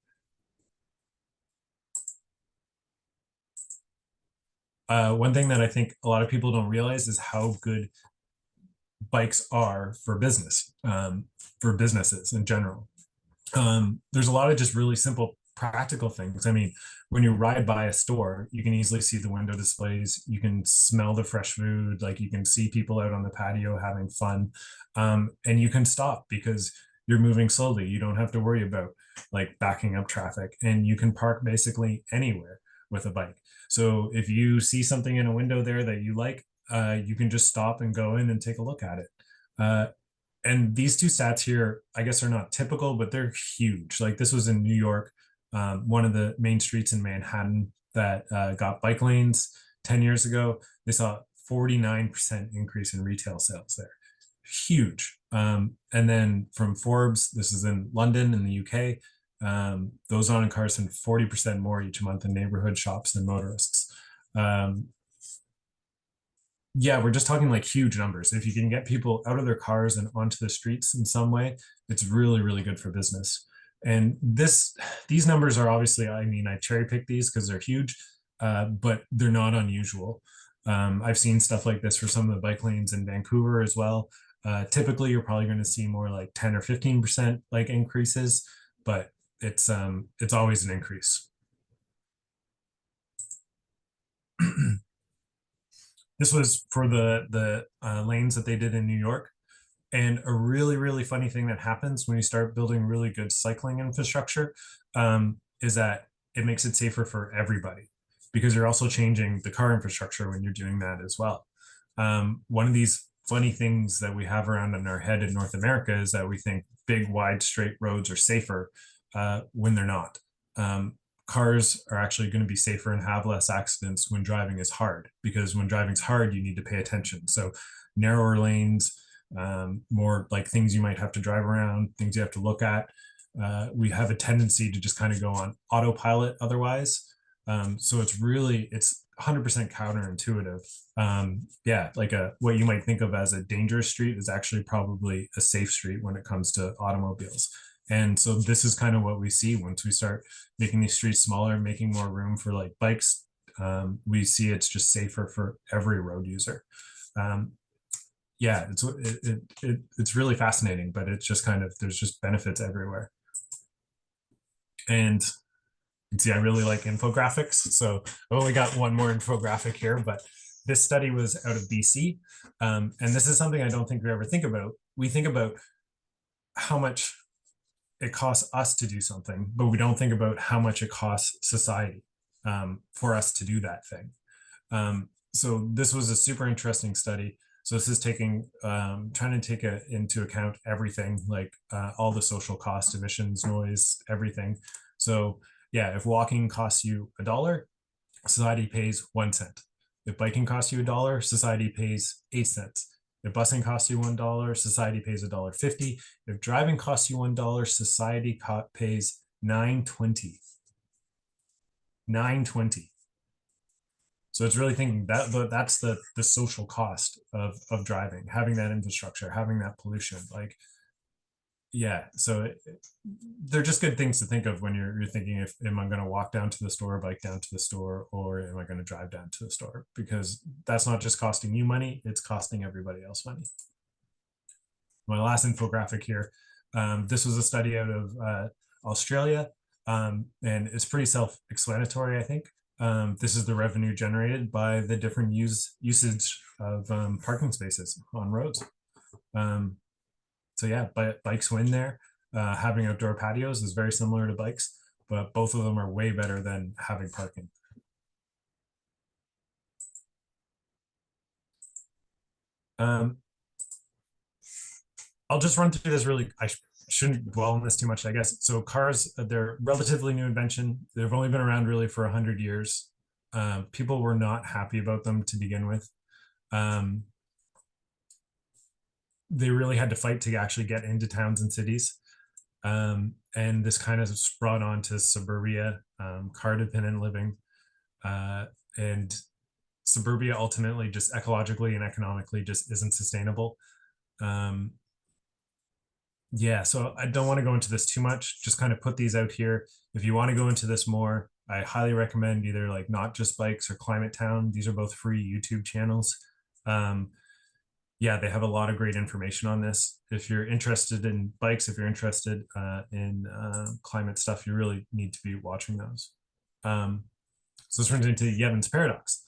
One thing that I think a lot of people don't realize is how good bikes are for business, for businesses in general. There's a lot of just really simple practical things. I mean, when you ride by a store, you can easily see the window displays, you can smell the fresh food, like you can see people out on the patio having fun, and you can stop because you're moving slowly. You don't have to worry about like backing up traffic, and you can park basically anywhere with a bike. So if you see something in a window there that you like, you can just stop and go in and take a look at it. Uh, and these two stats here, I guess, are not typical, but they're huge. Like this was in New York, one of the main streets in Manhattan that got bike lanes 10 years ago. They saw 49% increase in retail sales there. Huge. And then from Forbes, this is in London in the UK, those owning cars spend 40% more each month in neighborhood shops than motorists. Yeah, we're just talking like huge numbers. If you can get people out of their cars and onto the streets in some way, it's really, really good for business. And these numbers are obviously, I mean, I cherry pick these because they're huge, but they're not unusual. I've seen stuff like this for some of the bike lanes in Vancouver as well. Typically, you're probably going to see more like 10 or 15% like increases, but it's always an increase. This was for the lanes that they did in New York. And a really, really funny thing that happens when you start building really good cycling infrastructure is that it makes it safer for everybody because you're also changing the car infrastructure when you're doing that as well. One of these funny things that we have around in our head in North America is that we think big, wide, straight roads are safer when they're not. Cars are actually going to be safer and have less accidents when driving is hard, because when driving's hard, you need to pay attention. So narrower lanes, more like things you might have to drive around, things you have to look at. We have a tendency to just kind of go on autopilot otherwise. So it's 100% counterintuitive. Yeah, like what you might think of as a dangerous street is actually probably a safe street when it comes to automobiles. And so this is kind of what we see once we start making these streets smaller, making more room for like bikes. We see it's just safer for every road user. Yeah, it's really fascinating, but it's just kind of, there's just benefits everywhere. And you can see I really like infographics. So I've only got one more infographic here, but this study was out of BC. And this is something I don't think we ever think about. We think about how much it costs us to do something, but we don't think about how much it costs society for us to do that thing. So this was a super interesting study. So this is taking, trying to take into account everything, like all the social cost, emissions, noise, everything. So yeah, if walking costs you $1, society pays 1 cent. If biking costs you $1, society pays 8 cents. If busing costs you $1, society pays $1.50. If driving costs you $1, society pays $9.20. $9.20. So it's really thinking that that's the social cost of driving, having that infrastructure, having that pollution. Like, yeah, so they're just good things to think of when you're thinking, if am I going to walk down to the store, bike down to the store, or am I going to drive down to the store? Because that's not just costing you money, it's costing everybody else money. My last infographic here, this was a study out of Australia, and it's pretty self-explanatory, I think. This is the revenue generated by the different usage of parking spaces on roads. So yeah, bikes win there. Having outdoor patios is very similar to bikes, but both of them are way better than having parking. I'll just run through this really. I shouldn't dwell on this too much, I guess. So cars, they're relatively new invention. They've only been around really for 100 years. People were not happy about them to begin with. They really had to fight to actually get into towns and cities. And this kind of brought on to suburbia, car dependent living. And suburbia ultimately just ecologically and economically just isn't sustainable. Yeah, so I don't want to go into this too much, just kind of put these out here. If you want to go into this more, I highly recommend either like Not Just Bikes or Climate Town. These are both free YouTube channels. Yeah, they have a lot of great information on this. If you're interested in bikes, if you're interested in climate stuff, you really need to be watching those. So this turns into Yevon's paradox.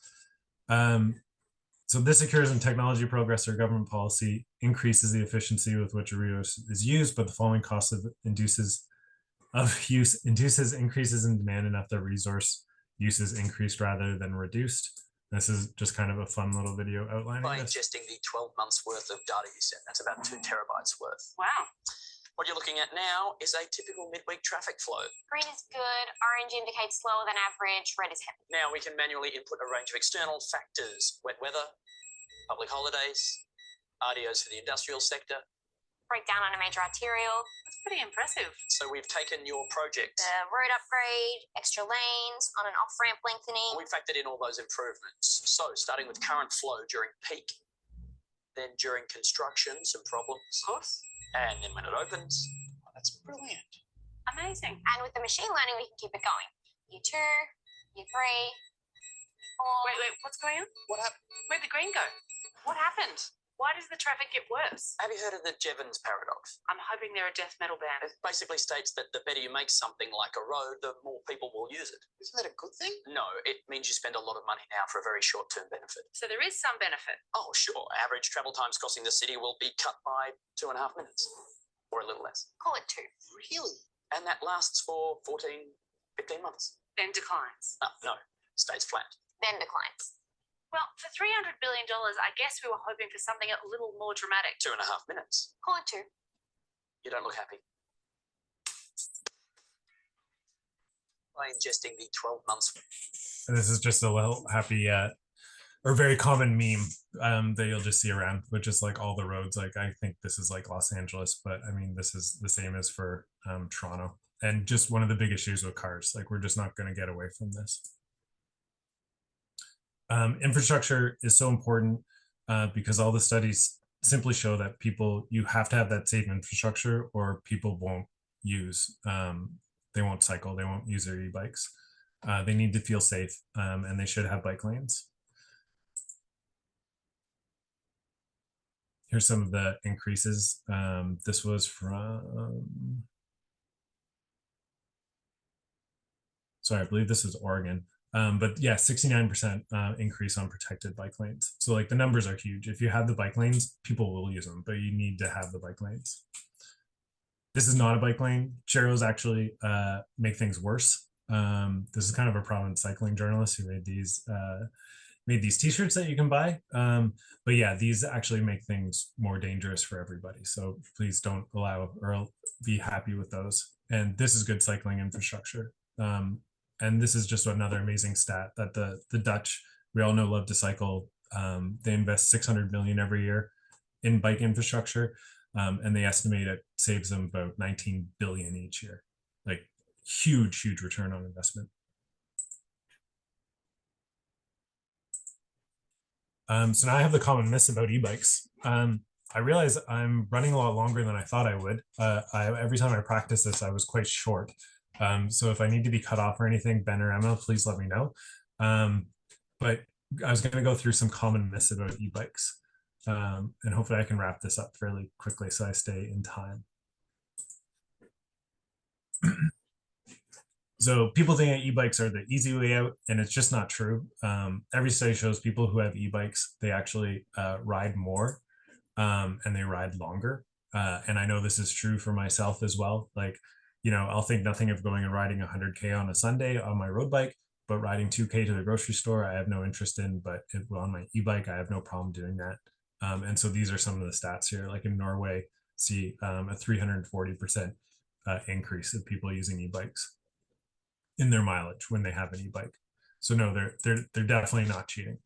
So this occurs when technology progress or government policy increases the efficiency with which a resource is used, but the following cost of induces increases in demand enough that resource use is increased rather than reduced. This is just kind of a fun little video outlining By this. ingesting the 12 months worth of data you sent. That's about 2 terabytes worth. Wow. What you're looking at now is a typical midweek traffic flow. Green is good, orange indicates slower than average, red is heavy. Now we can manually input a range of external factors: wet weather, public holidays, RDOs for the industrial sector. Breakdown on a major arterial. That's pretty impressive. So we've taken your project. The road upgrade, extra lanes, on and off ramp lengthening. We factored in all those improvements. So starting with current flow during peak, then during construction, some problems. Of course. And then when it opens, oh, that's brilliant. Amazing. And with the machine learning, we can keep it going. Year 2, year 3, year 4. Wait, what's going on? What happened? Where'd the green go? What happened? Why does the traffic get worse? Have you heard of the Jevons paradox? I'm hoping they're a death metal band. It basically states that the better you make something like a road, the more people will use it. Isn't that a good thing? No, it means you spend a lot of money now for a very short-term benefit. So there is some benefit. Oh, sure. Average travel times costing the city will be cut by 2.5 minutes, or a little less. Call it 2. Really? And that lasts for 14, 15 months. Then declines. No, stays flat. Then declines. Well, for $300 billion, I guess we were hoping for something a little more dramatic. 2.5 minutes. Call it 2. You don't look happy. By ingesting the 12 months. And this is just a little happy or very common meme that you'll just see around, which is like all the roads. Like I think this is like Los Angeles, but I mean, this is the same as for Toronto. And just one of the big issues with cars, like we're just not going to get away from this. Infrastructure is so important because all the studies simply show that you have to have that safe infrastructure or people won't use, they won't cycle, they won't use their e-bikes. They need to feel safe and they should have bike lanes. Here's some of the increases. This was from, sorry, I believe this was Oregon. But yeah, 69% increase on protected bike lanes. So like the numbers are huge. If you have the bike lanes, people will use them, but you need to have the bike lanes. This is not a bike lane. Cheros actually make things worse. This is kind of a prominent cycling journalist who made these t-shirts that you can buy. But yeah, these actually make things more dangerous for everybody. So please don't allow or be happy with those. And this is good cycling infrastructure. And this is just another amazing stat that the Dutch, we all know, love to cycle. They invest 600 million every year in bike infrastructure. And they estimate it saves them about 19 billion each year. Like huge, huge return on investment. So now I have the common myths about e-bikes. I realize I'm running a lot longer than I thought I would. Every time I practice this, I was quite short. So if I need to be cut off or anything, Ben or Emma, please let me know. But I was going to go through some common myths about e-bikes. And hopefully I can wrap this up fairly quickly so I stay in time. So people think that e-bikes are the easy way out, and it's just not true. Every study shows people who have e-bikes, they actually ride more and they ride longer. And I know this is true for myself as well. Like, you know, I'll think nothing of going and riding 100K on a Sunday on my road bike, but riding 2K to the grocery store, I have no interest in, but on my e-bike, I have no problem doing that. And so these are some of the stats here. Like in Norway, see a 340% increase of people using e-bikes in their mileage when they have an e-bike. So no, they're definitely not cheating.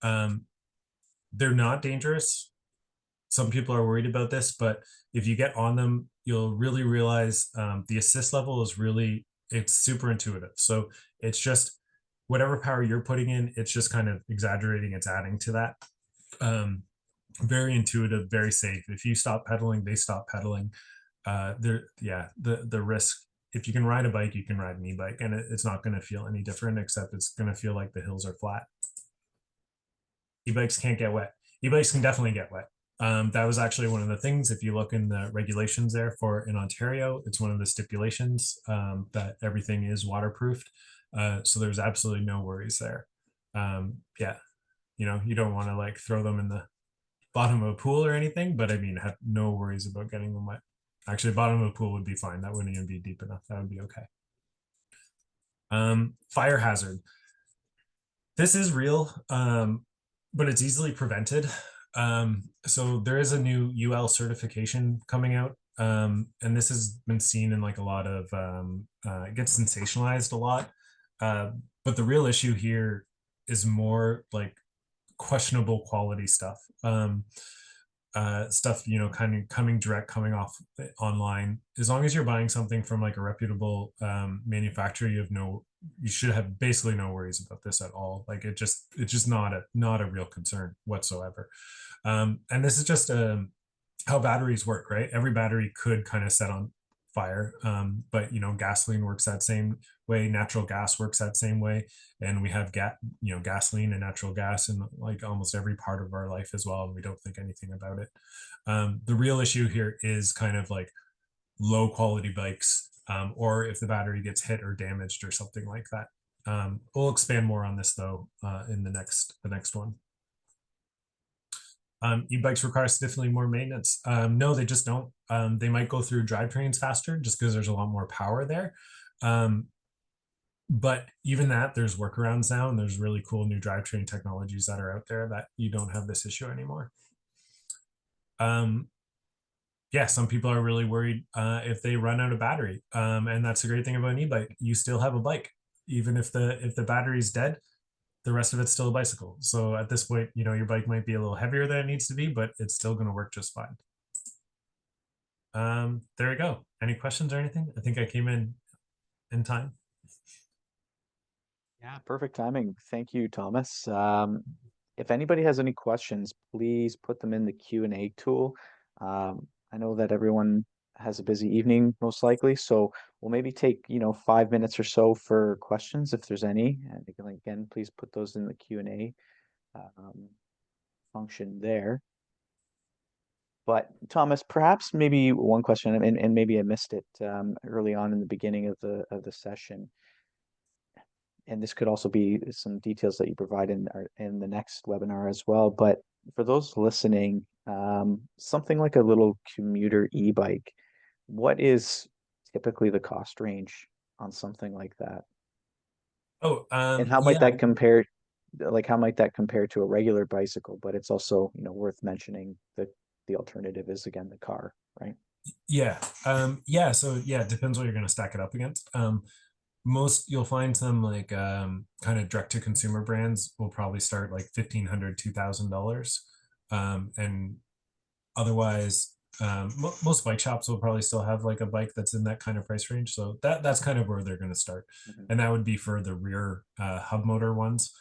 They're not dangerous. Some people are worried about this, but if you get on them, you'll really realize the assist level is really, it's super intuitive. So it's just whatever power you're putting in, it's just kind of exaggerating, it's adding to that. Very intuitive, very safe. If you stop pedaling, they stop pedaling. The risk if you can ride a bike, you can ride an e-bike, and it's not going to feel any different, except it's going to feel like the hills are flat. E-bikes can't get wet. E-bikes can definitely get wet. That was actually one of the things, if you look in the regulations there for in Ontario, it's one of the stipulations that everything is waterproofed. So there's absolutely no worries there. Yeah, you know, you don't want to like throw them in the bottom of a pool or anything, but I mean, have no worries about getting them wet. Actually, bottom of a pool would be fine. That wouldn't even be deep enough. That would be okay. Fire hazard. This is real, but it's easily prevented. So there is a new UL certification coming out, and this has been seen in like a lot of it gets sensationalized a lot. But the real issue here is more like questionable quality stuff. Stuff, you know, kind of coming off online. As long as you're buying something from like a reputable manufacturer, you should have basically no worries about this at all. Like it's just not a real concern whatsoever. And this is just how batteries work, right? Every battery could kind of set on fire, but you know, gasoline works that same way, natural gas works that same way, and we have gasoline and natural gas in like almost every part of our life as well, and we don't think anything about it. The real issue here is kind of like low quality bikes, or if the battery gets hit or damaged or something like that. We'll expand more on this though in the next one. E-bikes require significantly more maintenance. No, they just don't. They might go through drivetrains faster just because there's a lot more power there. But even that, there's workarounds now, and there's really cool new drivetrain technologies that are out there that you don't have this issue anymore. Yeah, some people are really worried if they run out of battery. And that's the great thing about an e-bike. You still have a bike. Even if the battery's dead, the rest of it's still a bicycle. So at this point, you know, your bike might be a little heavier than it needs to be, but it's still going to work just fine. There we go. Any questions or anything? I think I came in time. Yeah, perfect timing. Thank you, Thomas. If anybody has any questions, please put them in the Q&A tool. I know that everyone has a busy evening, most likely, so we'll maybe take, 5 minutes or so for questions if there's any. And again, please put those in the Q&A function there. But Thomas, perhaps maybe one question, and maybe I missed it early on in the beginning of the session. And this could also be some details that you provide in the next webinar as well. But for those listening, something like a little commuter e-bike, what is typically the cost range on something like that? Oh, And how might that compare? Like, how might that compare to a regular bicycle? But it's also, worth mentioning that the alternative is again the car, right? Yeah. Yeah. So yeah, it depends what you're going to stack it up against. Most you'll find some like kind of direct to consumer brands will probably start like $1,500, $2,000. And otherwise, most bike shops will probably still have like a bike that's in that kind of price range. So that's kind of where they're going to start. And that would be for the rear hub motor ones.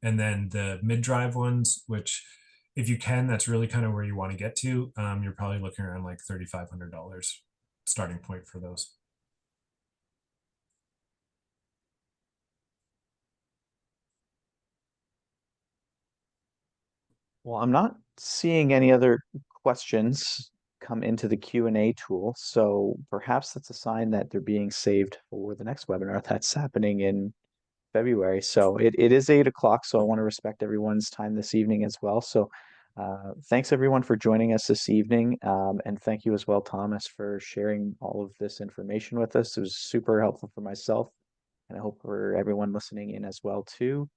And then the mid-drive ones, which if you can, that's really kind of where you want to get to. You're probably looking around like $3,500 starting point for those. Well, I'm not seeing any other questions come into the Q&A tool, so perhaps that's a sign that they're being saved for the next webinar that's happening in February. So it is 8 o'clock, so I want to respect everyone's time this evening as well. So thanks everyone for joining us this evening, and thank you as well, Thomas, for sharing all of this information with us. It was super helpful for myself, and I hope for everyone listening in as well too.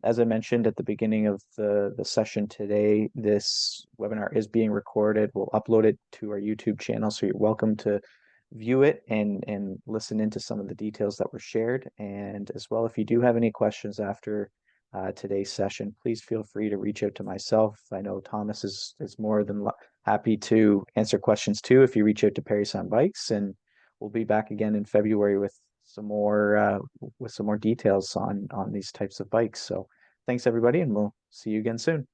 As I mentioned at the beginning of the session today, this webinar is being recorded. We'll upload it to our YouTube channel, so you're welcome to view it and listen into some of the details that were shared. And as well, if you do have any questions after today's session, please feel free to reach out to myself. I know Thomas is more than happy to answer questions too if you reach out to Parry Sound Bikes, and we'll be back again in February with some more details on these types of bikes. So thanks everybody, and we'll see you again soon.